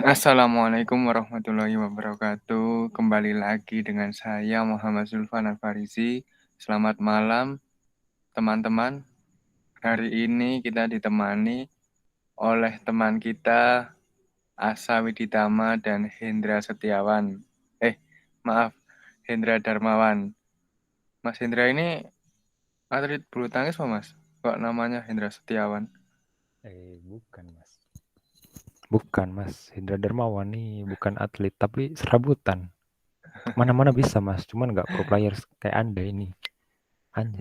Assalamualaikum warahmatullahi wabarakatuh. Kembali lagi dengan saya Muhammad Zulfan Al-Farisi. Selamat malam teman-teman. Hari ini kita ditemani oleh teman kita Asa Widitama dan Hendra Setiawan. Maaf, Hendra Darmawan. Mas Hendra ini atlet bulu tangkis apa Mas? Kok namanya Hendra Setiawan? Bukan mas. Bukan mas. Hendra Darmawan nih bukan atlet tapi serabutan. Mana-mana bisa mas. Cuman nggak pro player kayak anda ini. Hanya.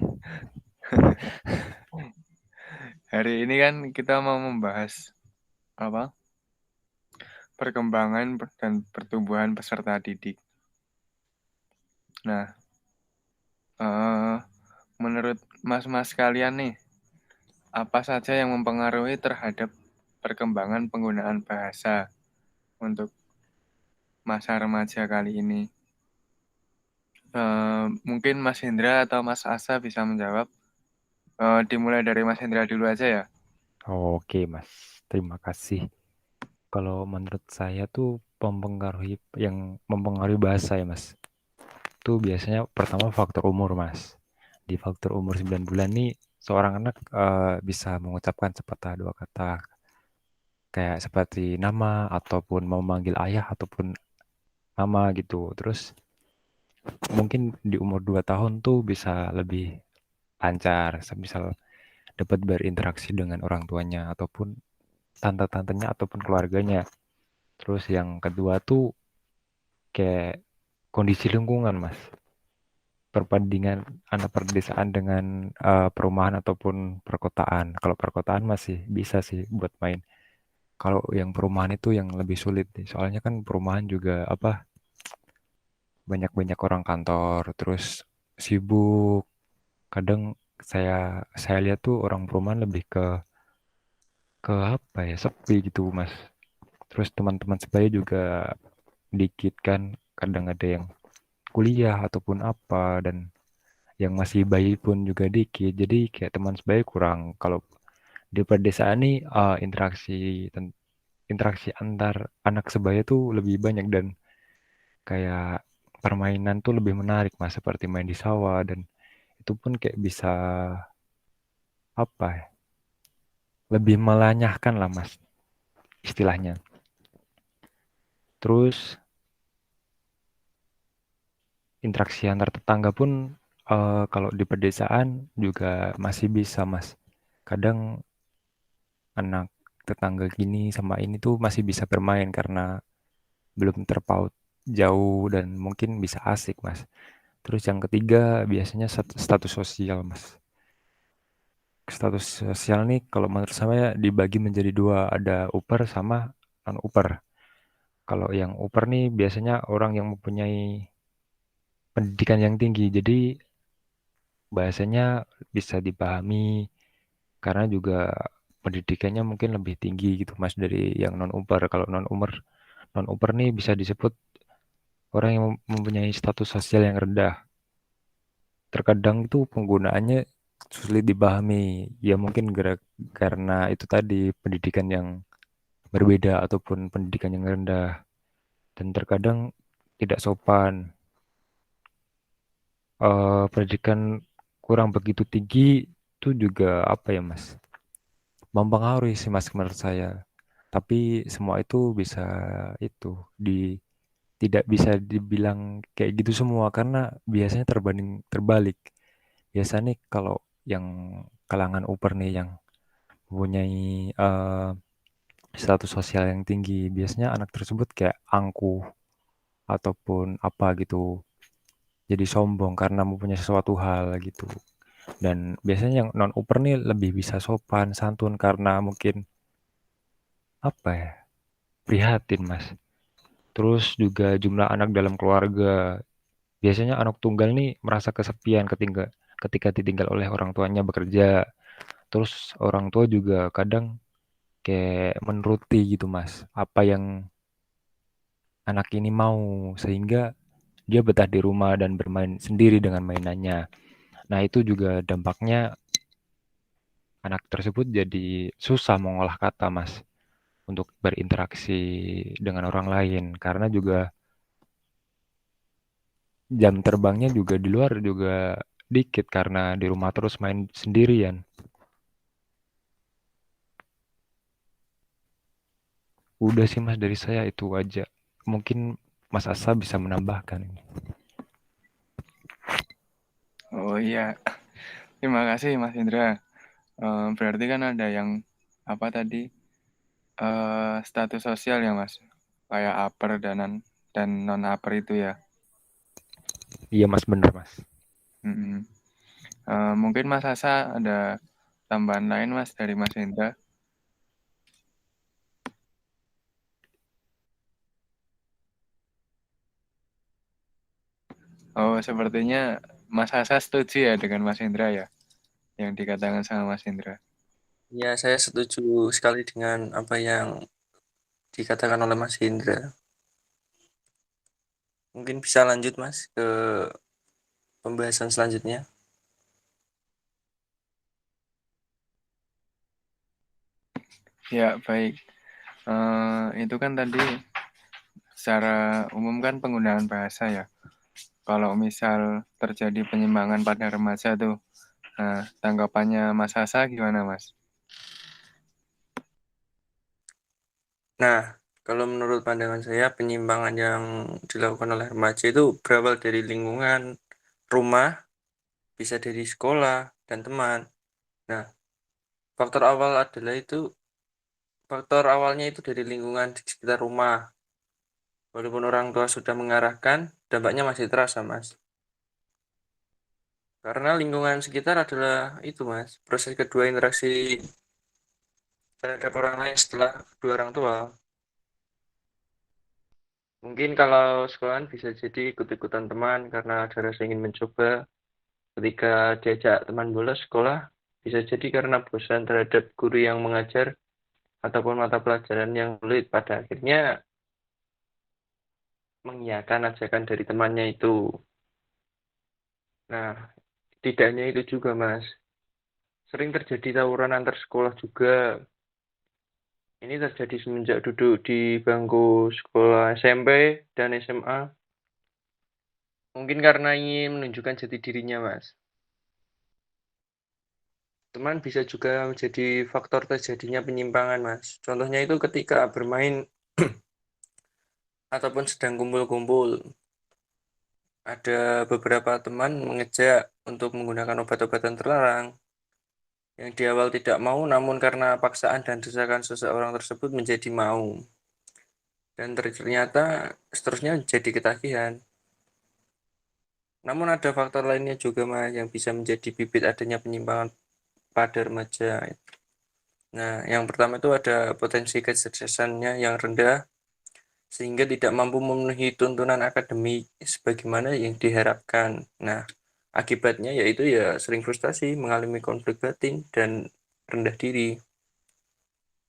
Hari ini kan kita mau membahas apa? Perkembangan dan pertumbuhan peserta didik. Nah, menurut mas-mas kalian nih, apa saja yang mempengaruhi terhadap perkembangan penggunaan bahasa untuk masa remaja kali ini? Mungkin Mas Hendra atau Mas Asa bisa menjawab. Dimulai dari Mas Hendra dulu aja ya. Oke mas. Terima kasih. Kalau menurut saya tuh mempengaruhi bahasa ya mas. Itu biasanya pertama faktor umur mas. Di faktor umur 9 bulan nih seorang anak bisa mengucapkan sepatah dua kata kayak seperti nama ataupun mau manggil ayah ataupun nama gitu. Terus mungkin di umur 2 tahun tuh bisa lebih lancar, misal dapat berinteraksi dengan orang tuanya ataupun tante-tantenya ataupun keluarganya. Terus yang kedua tuh kayak kondisi lingkungan, Mas. Perbandingan anak perdesaan dengan perumahan ataupun perkotaan. Kalau perkotaan masih bisa sih buat main. Kalau yang perumahan itu yang lebih sulit nih. Soalnya kan perumahan juga banyak-banyak orang kantor, terus sibuk. Kadang saya lihat tuh orang perumahan lebih ke apa ya, sepi gitu mas. Terus teman-teman sebaya juga dikit kan, kadang ada yang kuliah ataupun apa, dan yang masih bayi pun juga dikit, jadi kayak teman sebaya kurang. Kalau di pedesaan nih interaksi antar anak sebaya tuh lebih banyak, dan kayak permainan tuh lebih menarik mas, seperti main di sawah, dan itu pun kayak bisa apa ya, lebih melanyahkan lah mas istilahnya. Terus interaksi antar tetangga pun kalau di pedesaan juga masih bisa mas. Kadang anak tetangga gini sama ini tuh masih bisa bermain karena belum terpaut jauh dan mungkin bisa asik mas. Terus yang ketiga biasanya status sosial mas. Status sosial nih kalau menurut saya dibagi menjadi dua, ada upper sama non upper. Kalau yang upper nih biasanya orang yang mempunyai pendidikan yang tinggi, jadi bahasanya bisa dipahami karena juga pendidikannya mungkin lebih tinggi gitu mas dari yang non upper. Kalau non upper nih bisa disebut orang yang mempunyai status sosial yang rendah. Terkadang itu penggunaannya sulit dipahami, ya mungkin karena itu tadi pendidikan yang berbeda ataupun pendidikan yang rendah, dan terkadang tidak sopan. Pendidikan kurang begitu tinggi itu juga apa ya mas, mempengaruhi sih mas menurut saya. Tapi semua itu bisa itu di tidak bisa dibilang kayak gitu semua karena biasanya terbalik. Biasanya nih kalau yang kalangan upper nih yang mempunyai eh, status sosial yang tinggi, biasanya anak tersebut kayak angkuh ataupun apa gitu. Jadi sombong karena mempunyai sesuatu hal gitu. Dan biasanya yang non upper nih lebih bisa sopan, santun karena mungkin apa ya? Prihatin, Mas. Terus juga jumlah anak dalam keluarga. Biasanya anak tunggal nih merasa kesepian ketika ditinggal oleh orang tuanya bekerja. Terus orang tua juga kadang kayak menuruti gitu, Mas. Apa yang anak ini mau, sehingga dia betah di rumah dan bermain sendiri dengan mainannya. Nah, itu juga dampaknya anak tersebut jadi susah mengolah kata, Mas. untuk berinteraksi dengan orang lain karena juga jam terbangnya juga di luar juga dikit karena di rumah terus main sendirian. Udah sih Mas dari saya itu aja. Mungkin Mas Asa bisa menambahkan ini. Oh iya, terima kasih Mas Indra. Berarti kan ada yang apa tadi status sosial ya Mas, kayak upper dan non upper itu ya. Iya Mas bener Mas. Mm-mm. Mungkin Mas Asa ada tambahan lain Mas dari Mas Indra. Oh sepertinya Mas Asa setuju ya dengan Mas Indra ya, yang dikatakan sama Mas Indra. Ya, saya setuju sekali dengan apa yang dikatakan oleh Mas Hendra. Mungkin bisa lanjut Mas ke pembahasan selanjutnya. Ya baik. Itu kan tadi secara umum kan penggunaan bahasa ya. Kalau misal terjadi penyimpangan pada remaja tuh, nah, tanggapannya Mas Asa gimana Mas? Nah, kalau menurut pandangan saya penyimpangan yang dilakukan oleh remaja itu berawal dari lingkungan rumah, bisa dari sekolah dan teman. Nah, faktor awal adalah itu faktor awalnya itu dari lingkungan di sekitar rumah. Walaupun orang tua sudah mengarahkan, dampaknya masih terasa, Mas. Karena lingkungan sekitar adalah itu, Mas. Proses kedua interaksi terhadap orang lain setelah kedua orang tua. Mungkin kalau sekolahan bisa jadi ikut-ikutan teman karena ada rasa ingin mencoba. Ketika diajak teman bolos sekolah, bisa jadi karena bosan terhadap guru yang mengajar ataupun mata pelajaran yang sulit. Pada akhirnya mengiyakan ajakan dari temannya itu. Nah, tidak hanya itu juga, Mas. Sering terjadi tawuran antar sekolah juga. Ini terjadi semenjak duduk di bangku sekolah SMP dan SMA. Mungkin karena ingin menunjukkan jati dirinya, Mas. Teman bisa juga menjadi faktor terjadinya penyimpangan, Mas. Contohnya itu ketika bermain ataupun sedang kumpul-kumpul. Ada beberapa teman mengejak untuk menggunakan obat-obatan terlarang yang di awal tidak mau, namun karena paksaan dan desakan seseorang tersebut menjadi mau. Dan ternyata seterusnya jadi ketagihan. Namun ada faktor lainnya juga, Mas, yang bisa menjadi bibit adanya penyimpangan pada remaja. Nah, yang pertama itu ada potensi kecerdasannya yang rendah sehingga tidak mampu memenuhi tuntunan akademik sebagaimana yang diharapkan. Nah, akibatnya yaitu ya sering frustasi, mengalami konflik batin dan rendah diri.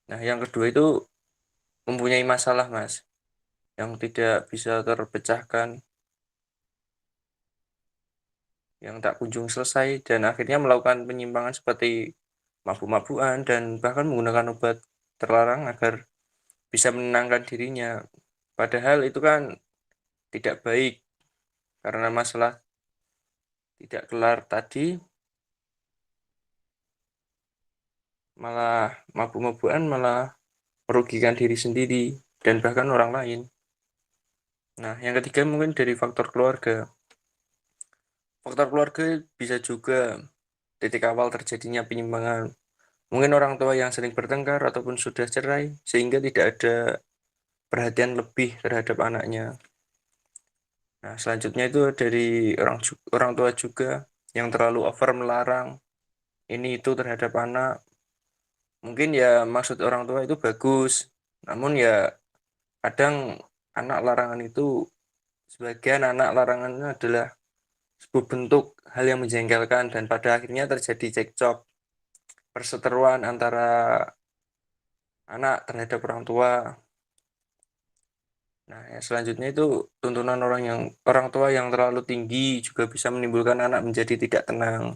Nah, yang kedua itu mempunyai masalah, Mas, yang tidak bisa terpecahkan, yang tak kunjung selesai dan akhirnya melakukan penyimpangan seperti mabuk-mabukan dan bahkan menggunakan obat terlarang agar bisa menenangkan dirinya. Padahal itu kan tidak baik karena masalah tidak kelar tadi malah mabuk-mabukan malah merugikan diri sendiri dan bahkan orang lain. Nah, yang ketiga mungkin dari faktor keluarga. Faktor keluarga bisa juga titik awal terjadinya penyimpangan. Mungkin orang tua yang sering bertengkar ataupun sudah cerai sehingga tidak ada perhatian lebih terhadap anaknya. Nah, selanjutnya itu dari orang tua juga yang terlalu over melarang ini itu terhadap anak. Mungkin ya maksud orang tua itu bagus, namun ya kadang anak larangan itu sebagian anak larangannya adalah sebuah bentuk hal yang menjengkelkan dan pada akhirnya terjadi cekcok perseteruan antara anak terhadap orang tua. Nah, yang selanjutnya itu tuntunan orang tua yang terlalu tinggi juga bisa menimbulkan anak menjadi tidak tenang.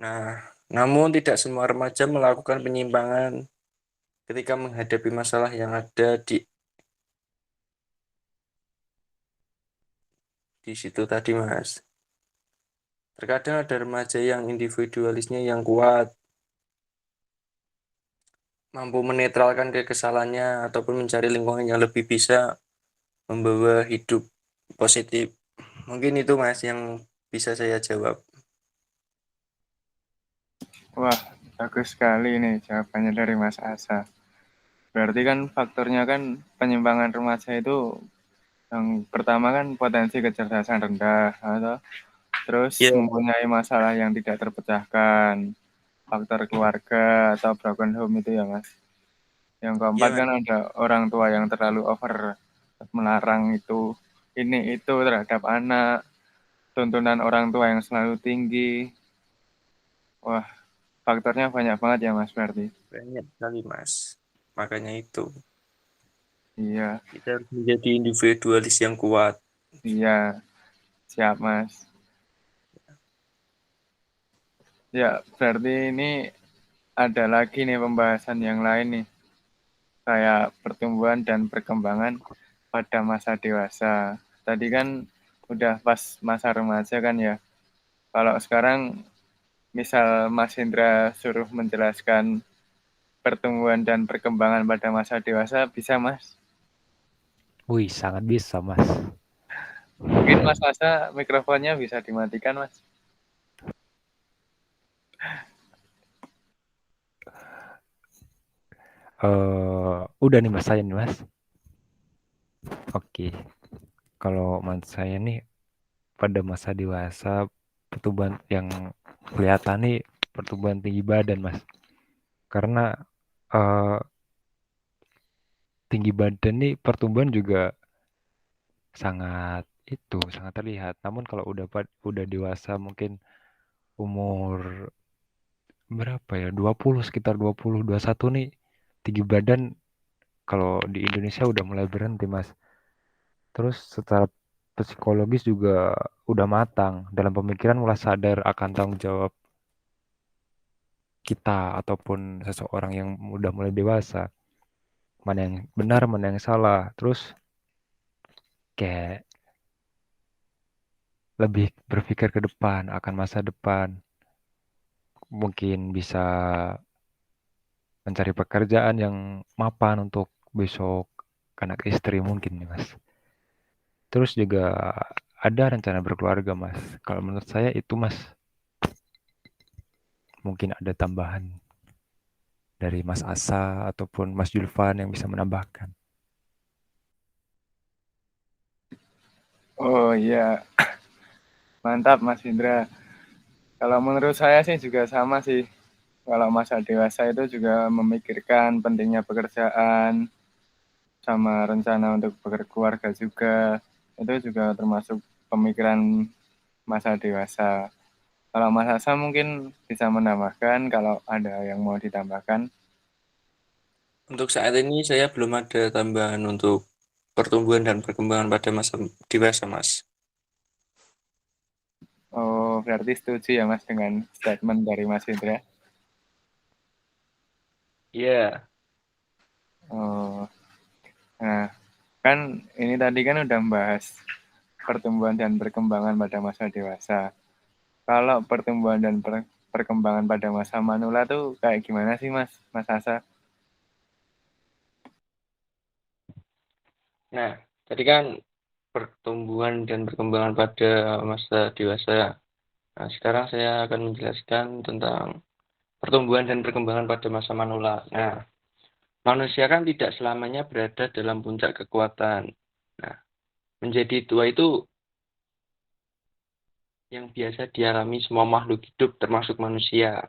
Nah, namun tidak semua remaja melakukan penyimpangan. ketika menghadapi masalah yang ada di situ tadi, Mas. Terkadang ada remaja yang individualisnya yang kuat, mampu menetralkan kekesalannya ataupun mencari lingkungan yang lebih bisa membawa hidup positif. Mungkin itu, Mas, yang bisa saya jawab. Wah, bagus sekali nih jawabannya dari Mas Asa. Berarti kan faktornya kan penyimpangan remaja itu yang pertama kan potensi kecerdasan rendah, atau terus Ya, mempunyai masalah yang tidak terpecahkan, faktor keluarga atau broken home itu ya Mas. Yang keempat ya, Mas. kan ada orang tua yang terlalu over melarang ini itu terhadap anak, tuntunan orang tua yang selalu tinggi. Wah, faktornya banyak banget ya Mas berarti. Banyak sekali, Mas. Makanya itu, Iya, kita harus menjadi individualis yang kuat. iya, siap Mas. Ya, berarti ini ada lagi nih pembahasan yang lain nih, kayak pertumbuhan dan perkembangan pada masa dewasa. Tadi kan udah pas masa remaja kan ya. Kalau sekarang misal Mas Indra suruh menjelaskan pertumbuhan dan perkembangan pada masa dewasa, bisa Mas? Wih, sangat bisa, Mas. Mungkin Mas Asa mikrofonnya bisa dimatikan Mas. Udah nih Mas saya nih Mas. Oke, kalau menurut saya nih pada masa dewasa pertumbuhan yang kelihatan nih pertumbuhan tinggi badan Mas. Karena eh, tinggi badan nih pertumbuhan juga sangat terlihat. Namun kalau udah dewasa mungkin umur berapa ya? 20 sekitar 21 nih tinggi badan kalau di Indonesia udah mulai berhenti Mas. Terus secara psikologis juga udah matang dalam pemikiran, mulai sadar akan tanggung jawab kita ataupun seseorang yang udah mulai dewasa, mana yang benar mana yang salah. Terus kayak lebih berpikir ke depan akan masa depan, mungkin bisa mencari pekerjaan yang mapan untuk besok anak istri mungkin nih Mas. Terus juga ada rencana berkeluarga Mas. Kalau menurut saya itu Mas, mungkin ada tambahan dari Mas Asa ataupun Mas Julfan yang bisa menambahkan. Oh iya, mantap Mas Indra. Kalau menurut saya sih juga sama sih. Kalau masa dewasa itu juga memikirkan pentingnya pekerjaan, sama rencana untuk berkeluarga juga. Itu juga termasuk pemikiran masa dewasa. Kalau Mas Asa mungkin bisa menambahkan kalau ada yang mau ditambahkan. Untuk saat ini saya belum ada tambahan untuk pertumbuhan dan perkembangan pada masa dewasa, Mas. Oh, berarti setuju ya Mas dengan statement dari Mas Indra. Iya, Oh, nah kan ini tadi kan udah membahas pertumbuhan dan perkembangan pada masa dewasa. Kalau pertumbuhan dan perkembangan pada masa manula tuh kayak gimana sih Mas, Mas Asa? nah, tadi kan pertumbuhan dan perkembangan pada masa dewasa. Nah, sekarang saya akan menjelaskan tentang pertumbuhan dan perkembangan pada masa manula. Nah, manusia kan tidak selamanya berada dalam puncak kekuatan. Nah, menjadi tua itu yang biasa dialami semua makhluk hidup termasuk manusia.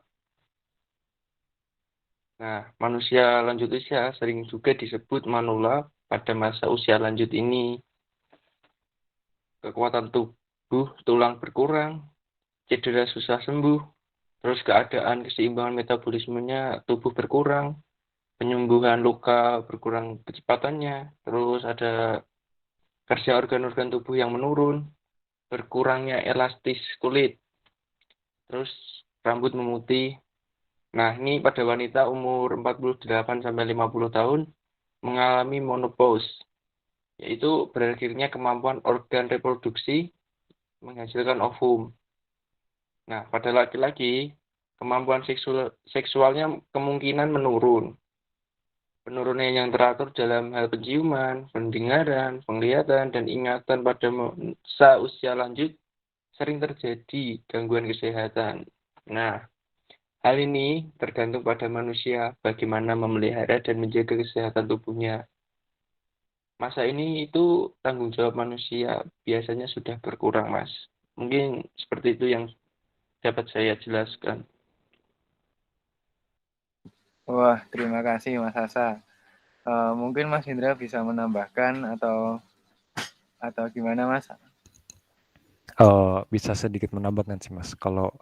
Nah, manusia lanjut usia sering juga disebut manula pada masa usia lanjut ini. Kekuatan tubuh tulang berkurang, cedera susah sembuh, terus keadaan keseimbangan metabolismenya tubuh berkurang, penyembuhan luka berkurang kecepatannya, terus ada kerja organ-organ tubuh yang menurun, berkurangnya elastis kulit, terus rambut memutih, Nah, ini pada wanita umur 48-50 tahun mengalami menopause, yaitu berakhirnya kemampuan organ reproduksi menghasilkan ovum. Nah, pada laki-laki, kemampuan seksualnya kemungkinan menurun. Penurunan yang teratur dalam hal penciuman, pendengaran, penglihatan, dan ingatan pada masa usia lanjut sering terjadi gangguan kesehatan. Nah, hal ini tergantung pada manusia bagaimana memelihara dan menjaga kesehatan tubuhnya. Masa ini itu tanggung jawab manusia biasanya sudah berkurang, Mas. Mungkin seperti itu yang dapat saya jelaskan. Wah, terima kasih Mas Asa. Mungkin Mas Indra bisa menambahkan atau gimana Mas? Bisa sedikit menambahkan sih Mas. Kalau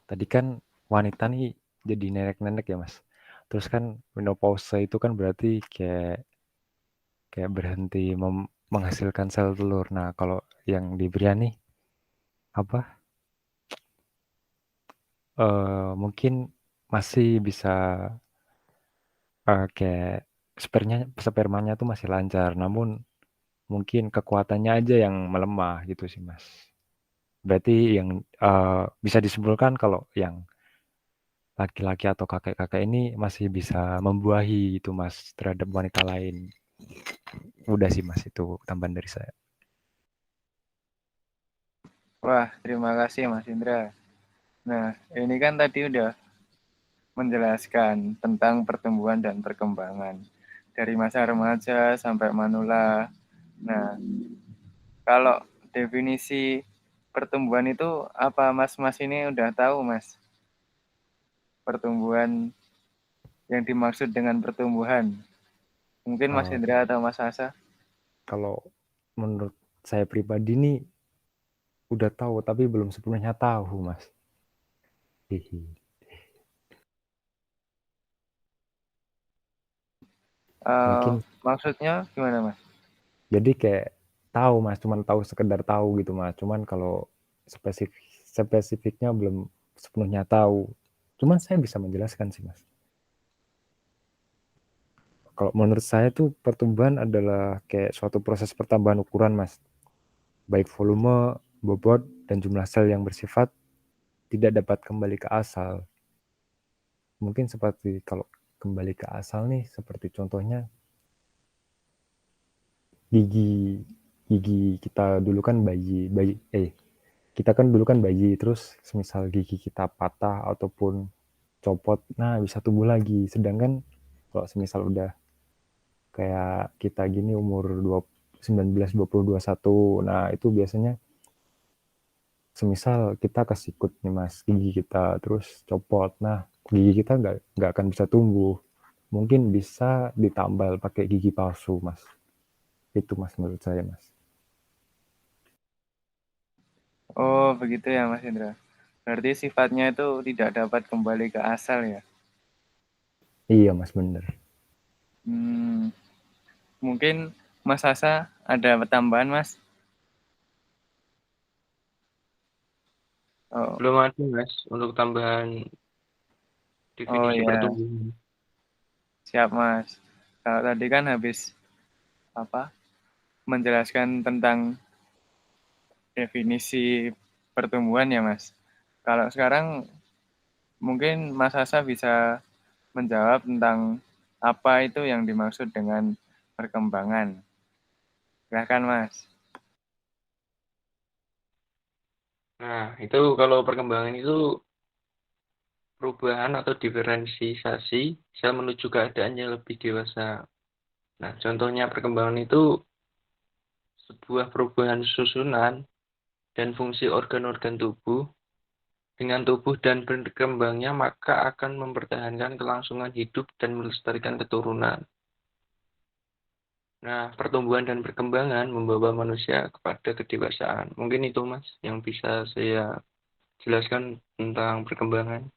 tadi kan wanita nih jadi nenek-nenek ya Mas. Terus kan menopause itu kan berarti kayak kayak berhenti menghasilkan sel telur. Nah, kalau yang di pria nih apa? Mungkin masih bisa kayak spermanya tuh masih lancar, namun mungkin kekuatannya aja yang melemah gitu sih Mas. Berarti yang bisa disimpulkan kalau yang laki-laki atau kakek-kakek ini masih bisa membuahi itu Mas terhadap wanita lain. Udah sih Mas itu tambahan dari saya. Wah, terima kasih Mas Indra. Nah, ini kan tadi udah menjelaskan tentang pertumbuhan dan perkembangan dari masa remaja sampai manula. Nah, kalau definisi pertumbuhan itu apa Mas ini udah tahu Mas? Pertumbuhan yang dimaksud dengan pertumbuhan. Mungkin Mas Uh, Indra atau Mas Asa? Kalau menurut saya pribadi nih udah tahu tapi belum sepenuhnya tahu Mas. Hihi. Mungkin Maksudnya gimana Mas? jadi kayak tahu Mas, cuman tahu sekedar tahu gitu Mas. Cuman kalau spesifiknya belum sepenuhnya tahu. Cuman saya bisa menjelaskan sih Mas. Kalau menurut saya tuh pertumbuhan adalah kayak suatu proses pertambahan ukuran Mas. Baik volume, bobot, dan jumlah sel yang bersifat tidak dapat kembali ke asal. Mungkin seperti kalau kembali ke asal nih, seperti contohnya gigi kita dulu kan kita kan dulu kan bayi, terus semisal gigi kita patah ataupun copot, nah bisa tumbuh lagi. Sedangkan kalau semisal udah kayak kita gini umur 19, 20, 21, nah itu biasanya semisal kita kesikut nih Mas, gigi kita terus copot, nah gigi kita nggak akan bisa tumbuh. Mungkin bisa ditambal pakai gigi palsu Mas. Itu Mas menurut saya Mas. Oh, begitu ya Mas Indra. Berarti sifatnya itu tidak dapat kembali ke asal ya. Iya Mas bener. Hmm, mungkin Mas Asa ada tambahan Mas? Oh, Belum ada, Mas, untuk tambahan oh definisi ya, pertumbuhan. siap Mas. Kalau tadi kan habis apa? Menjelaskan tentang definisi pertumbuhan ya Mas. Kalau sekarang mungkin Mas Asa bisa menjawab tentang apa itu yang dimaksud dengan perkembangan. Silahkan Mas. Nah, itu kalau perkembangan itu perubahan atau diferensiasi sel menuju keadaan yang lebih dewasa. Nah, contohnya perkembangan itu sebuah perubahan susunan dan fungsi organ-organ tubuh. Dengan tubuh dan berkembangnya, maka akan mempertahankan kelangsungan hidup dan melestarikan keturunan. Nah, pertumbuhan dan perkembangan membawa manusia kepada kedewasaan. Mungkin itu, Mas, yang bisa saya jelaskan tentang perkembangan.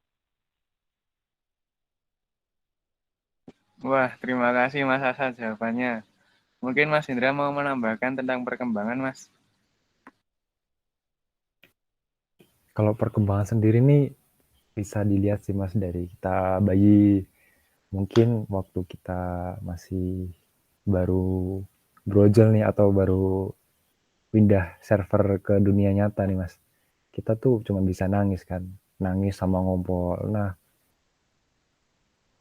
Wah, terima kasih Mas Asa jawabannya. Mungkin Mas Indra mau menambahkan tentang perkembangan, Mas. Kalau perkembangan sendiri nih bisa dilihat sih Mas dari kita bayi. Mungkin waktu kita masih baru brojol nih atau baru pindah server ke dunia nyata nih Mas. Kita tuh cuma bisa nangis kan. Nangis sama ngompol. Nah,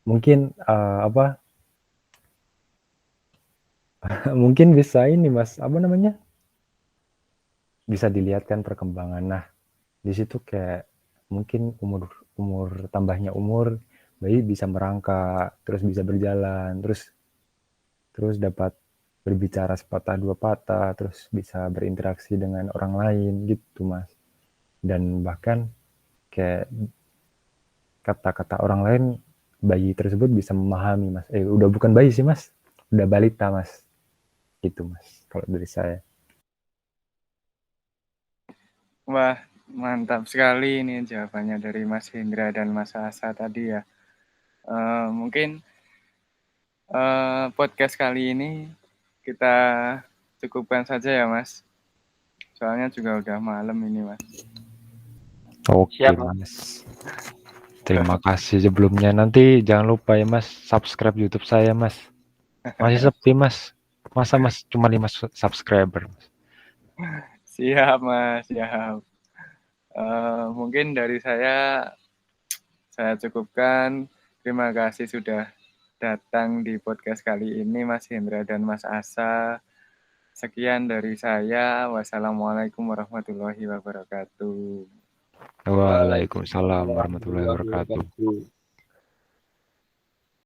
mungkin apa? Mungkin bisa ini Mas, apa namanya? Bisa dilihat kan perkembangan. Nah, di situ kayak mungkin umur tambahnya umur bayi bisa merangkak, terus bisa berjalan, terus dapat berbicara sepatah dua patah, terus bisa berinteraksi dengan orang lain gitu Mas. Dan bahkan kayak kata-kata orang lain bayi tersebut bisa memahami Mas. Udah bukan bayi sih Mas, udah balita Mas. Gitu Mas kalau dari saya. Wah, mantap sekali ini jawabannya dari Mas Hendra dan Mas Asa tadi ya. Mungkin podcast kali ini kita cukupkan saja ya Mas. Soalnya juga udah malam ini Mas. Oke Siap, Mas. Mas. Terima kasih sebelumnya. Nanti jangan lupa ya Mas, subscribe YouTube saya Mas. Masih sepi Mas. Masa Mas cuma 5 subscriber? Siap Mas, siap. Mungkin dari saya cukupkan. Terima kasih sudah datang di podcast kali ini Mas Hendra dan Mas Asa. Sekian dari saya. Wassalamualaikum warahmatullahi wabarakatuh. Waalaikumsalam warahmatullahi wabarakatuh. wabarakatuh.